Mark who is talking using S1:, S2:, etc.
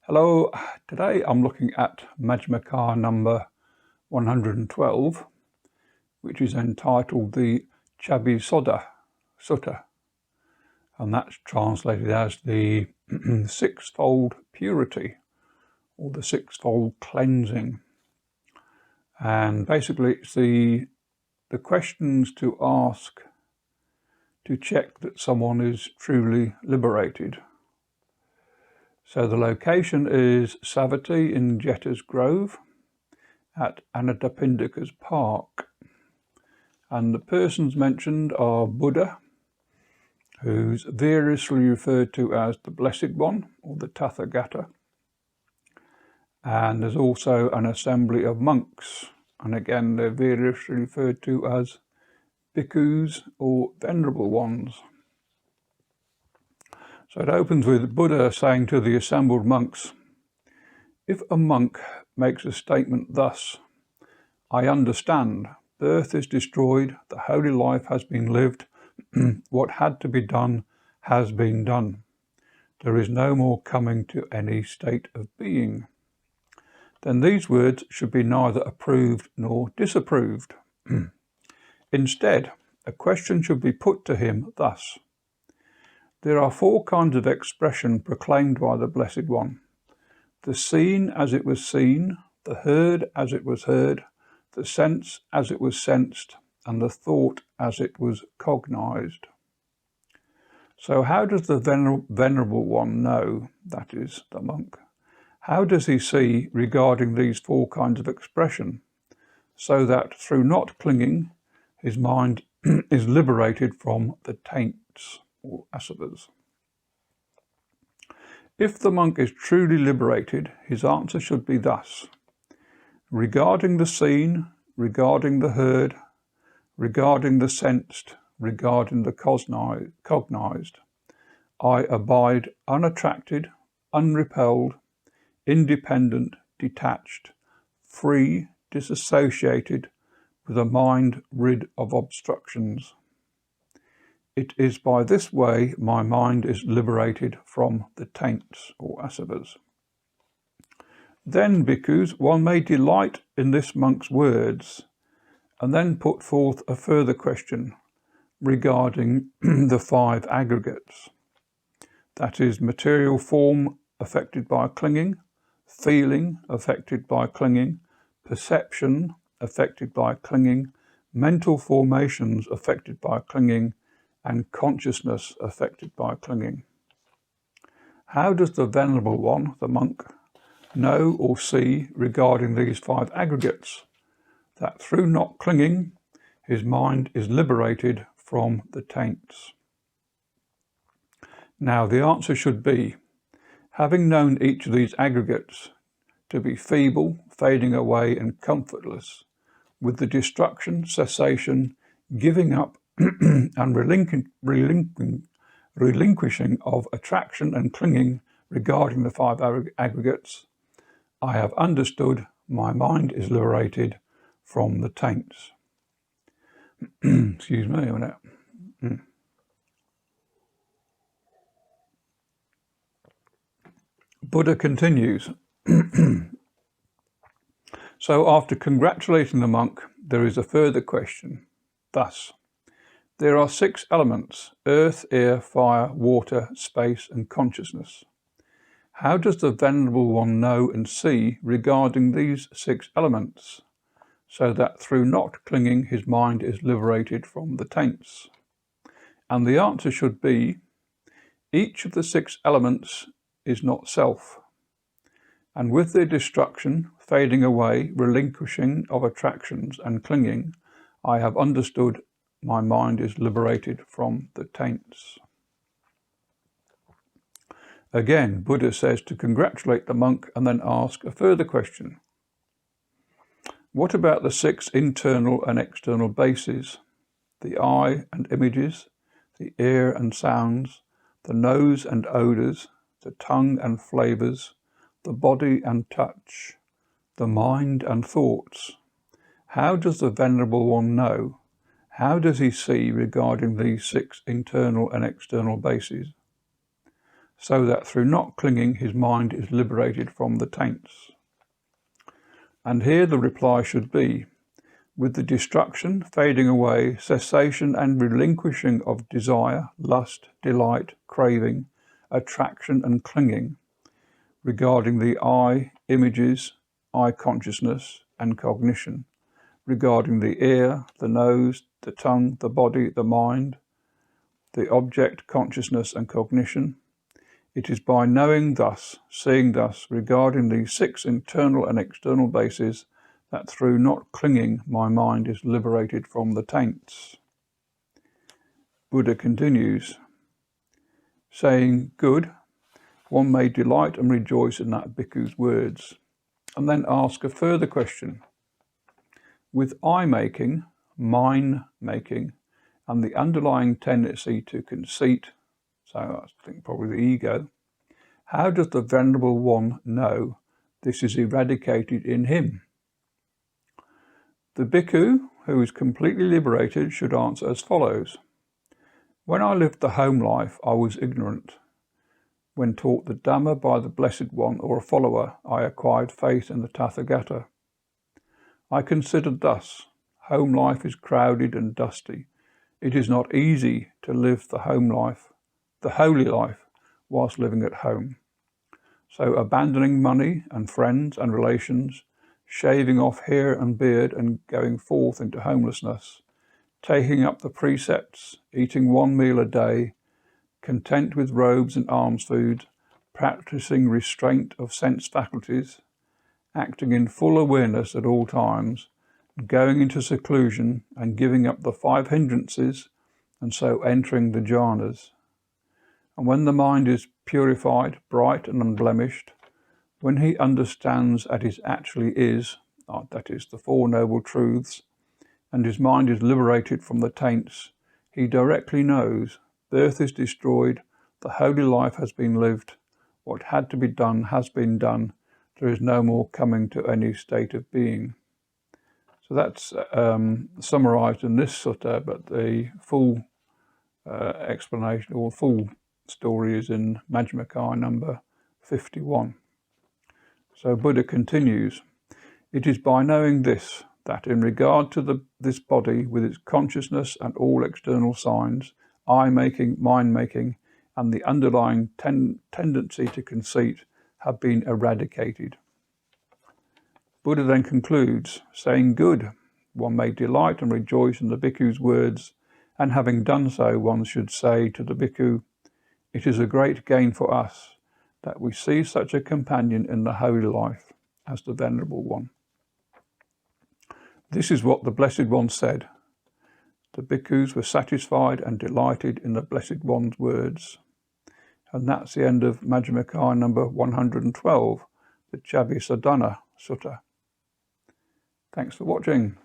S1: Hello, today I'm looking at Majjhima number 112, which is entitled the Chabbisodha Sutta, and that's translated as the sixfold purity or the sixfold cleansing. And basically it's the questions to ask to check that someone is truly liberated. So the location is Savatthi in Jetta's Grove at Anathapindika's Park. And the persons mentioned are Buddha, who's variously referred to as the Blessed One or the Tathagata. And there's also an assembly of monks. And again, they're variously referred to as Bhikkhus or Venerable Ones. So it opens with Buddha saying to the assembled monks, "If a monk makes a statement thus, 'I understand, birth is destroyed, the holy life has been lived, what had to be done has been done. There is no more coming to any state of being,' then these words should be neither approved nor disapproved. Instead, a question should be put to him thus. There are four kinds of expression proclaimed by the Blessed One: the seen as it was seen, the heard as it was heard, the sense as it was sensed, and the thought as it was cognized." So how does the Venerable One know, that is, the monk? How does he see regarding these four kinds of expression, so that through not clinging, his mind is liberated from the taints or asavas? If the monk is truly liberated, his answer should be thus: regarding the seen, regarding the heard, regarding the sensed, regarding the cognized, I abide unattracted, unrepelled, independent, detached, free, disassociated, with a mind rid of obstructions. It is by this way my mind is liberated from the taints or asavas. Then, bhikkhus, one may delight in this monk's words and then put forth a further question regarding the five aggregates. That is, material form affected by clinging, feeling affected by clinging, perception affected by clinging, mental formations affected by clinging, and consciousness affected by clinging. How does the Venerable One, the monk, know or see regarding these five aggregates that through not clinging, his mind is liberated from the taints? Now the answer should be, having known each of these aggregates to be feeble, fading away and comfortless, with the destruction, cessation, giving up and relinquishing of attraction and clinging regarding the five aggregates, I have understood my mind is liberated from the taints. Excuse me a minute. Buddha continues. So after congratulating the monk, there is a further question. Thus, there are 6 elements: earth, air, fire, water, space, and consciousness. How does the Venerable One know and see regarding these 6 elements, so that through not clinging his mind is liberated from the taints? And the answer should be, each of the 6 elements is not self, and with their destruction, fading away, relinquishing of attractions and clinging, I have understood my mind is liberated from the taints. Again, Buddha says to congratulate the monk and then ask a further question. What about the 6 internal and external bases? The eye and images, the ear and sounds, the nose and odours, the tongue and flavours, the body and touch, the mind and thoughts. How does the Venerable One know? How does he see regarding these 6 internal and external bases, so that through not clinging his mind is liberated from the taints. And here the reply should be, with the destruction, fading away, cessation and relinquishing of desire, lust, delight, craving, attraction and clinging, regarding the I, images, I consciousness and cognition, regarding the ear, the nose, the tongue, the body, the mind, the object, consciousness and cognition. It is by knowing thus, seeing thus, regarding these 6 internal and external bases, that through not clinging my mind is liberated from the taints. Buddha continues, saying, good, one may delight and rejoice in that bhikkhu's words, and then ask a further question. With I-making, mine-making, and the underlying tendency to conceit, so I think probably the ego, how does the Venerable One know this is eradicated in him? The bhikkhu, who is completely liberated, should answer as follows. When I lived the home life, I was ignorant. When taught the Dhamma by the Blessed One or a follower, I acquired faith in the Tathagata. I considered thus, home life is crowded and dusty. It is not easy to live the home life, the holy life, whilst living at home. So abandoning money and friends and relations, shaving off hair and beard and going forth into homelessness, taking up the precepts, eating 1 meal a day, content with robes and alms food, practicing restraint of sense faculties, acting in full awareness at all times, going into seclusion and giving up the 5 hindrances, and so entering the jhanas. And when the mind is purified, bright and unblemished, when he understands as it actually is, that is the 4 Noble Truths, and his mind is liberated from the taints, he directly knows birth is destroyed, the holy life has been lived, what had to be done has been done, there is no more coming to any state of being. So that's summarized in this sutta, but the full explanation or full story is in Majjhima Nikaya number 51. So Buddha continues, it is by knowing this, that in regard to this body with its consciousness and all external signs, I-making, mind-making, and the underlying tendency to conceit have been eradicated. Buddha then concludes, saying, good, one may delight and rejoice in the bhikkhu's words, and having done so, one should say to the bhikkhu, it is a great gain for us that we see such a companion in the holy life as the Venerable One. This is what the Blessed One said. The bhikkhus were satisfied and delighted in the Blessed One's words. And that's the end of Majjhima Nikaya number 112, the Chabbisodha Sutta. Thanks for watching.